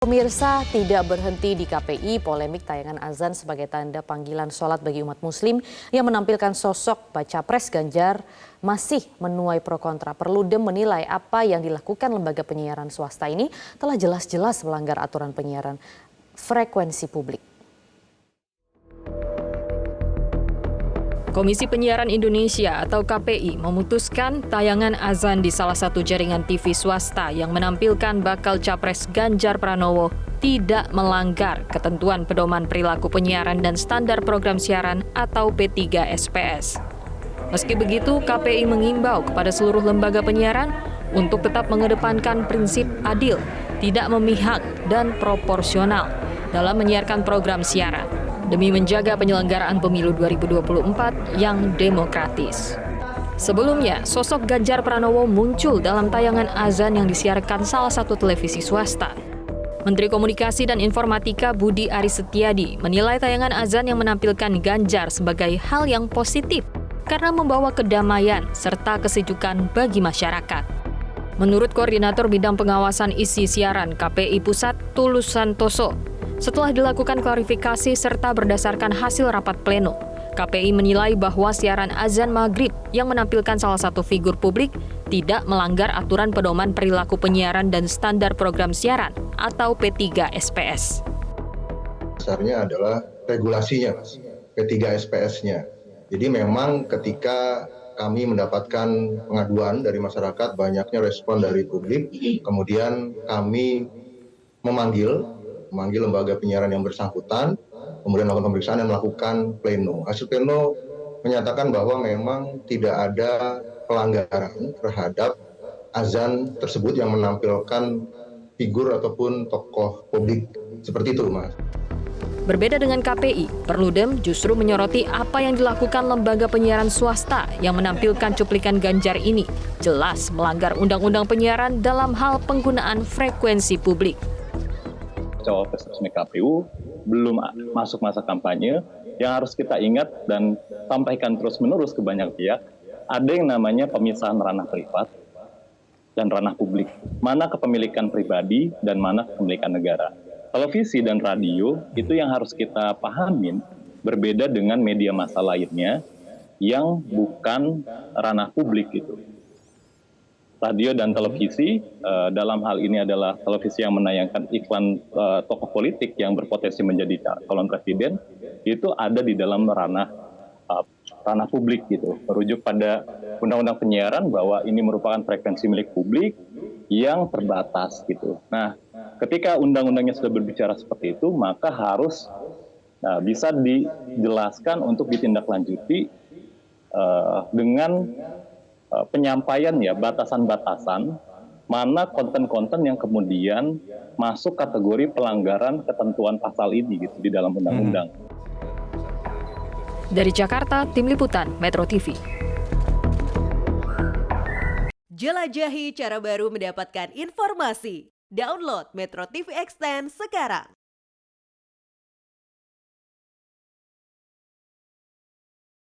Pemirsa, tidak berhenti di KPI, polemik tayangan azan sebagai tanda panggilan sholat bagi umat muslim yang menampilkan sosok baca pres Ganjar masih menuai pro kontra. Perludem menilai apa yang dilakukan lembaga penyiaran swasta ini telah jelas-jelas melanggar aturan penyiaran frekuensi publik. Komisi Penyiaran Indonesia atau KPI memutuskan tayangan azan di salah satu jaringan TV swasta yang menampilkan bakal capres Ganjar Pranowo tidak melanggar ketentuan pedoman perilaku penyiaran dan standar program siaran atau P3SPS. Meski begitu, KPI mengimbau kepada seluruh lembaga penyiaran untuk tetap mengedepankan prinsip adil, tidak memihak, dan proporsional dalam menyiarkan program siaran demi menjaga penyelenggaraan pemilu 2024 yang demokratis. Sebelumnya, sosok Ganjar Pranowo muncul dalam tayangan azan yang disiarkan salah satu televisi swasta. Menteri Komunikasi dan Informatika Budi Aris Setiadi menilai tayangan azan yang menampilkan Ganjar sebagai hal yang positif karena membawa kedamaian serta kesejukan bagi masyarakat. Menurut Koordinator Bidang Pengawasan Isi Siaran KPI Pusat Tulus Santoso, setelah dilakukan klarifikasi serta berdasarkan hasil rapat pleno, KPI menilai bahwa siaran azan maghrib yang menampilkan salah satu figur publik tidak melanggar aturan pedoman perilaku penyiaran dan standar program siaran atau P3SPS. Dasarnya adalah regulasinya, Mas, P3SPS-nya. Jadi memang ketika kami mendapatkan pengaduan dari masyarakat, banyaknya respon dari publik, kemudian kami memanggil lembaga penyiaran yang bersangkutan, kemudian melakukan pemeriksaan dan melakukan pleno. Hasil pleno menyatakan bahwa memang tidak ada pelanggaran terhadap azan tersebut yang menampilkan figur ataupun tokoh publik. Seperti itu, Mas. Berbeda dengan KPI, Perludem justru menyoroti apa yang dilakukan lembaga penyiaran swasta yang menampilkan cuplikan Ganjar ini jelas melanggar undang-undang penyiaran dalam hal penggunaan frekuensi publik. Cawapres resmi KPU belum masuk masa kampanye, yang harus kita ingat dan sampaikan terus-menerus ke banyak pihak, ada yang namanya pemisahan ranah privat dan ranah publik. Mana kepemilikan pribadi dan mana kepemilikan negara. Televisi dan radio itu yang harus kita pahamin berbeda dengan media massa lainnya yang bukan ranah publik gitu. Radio dan televisi dalam hal ini adalah televisi yang menayangkan iklan tokoh politik yang berpotensi menjadi calon presiden, itu ada di dalam ranah publik gitu. Merujuk pada undang-undang penyiaran bahwa ini merupakan frekuensi milik publik yang terbatas gitu. Nah, ketika undang-undangnya sudah berbicara seperti itu, maka harus bisa dijelaskan untuk ditindaklanjuti dengan penyampaian ya, batasan-batasan mana konten-konten yang kemudian masuk kategori pelanggaran ketentuan pasal ini gitu di dalam undang-undang. Dari Jakarta, Tim Liputan Metro TV. Jelajahi cara baru mendapatkan informasi. Download Metro TV Extend sekarang.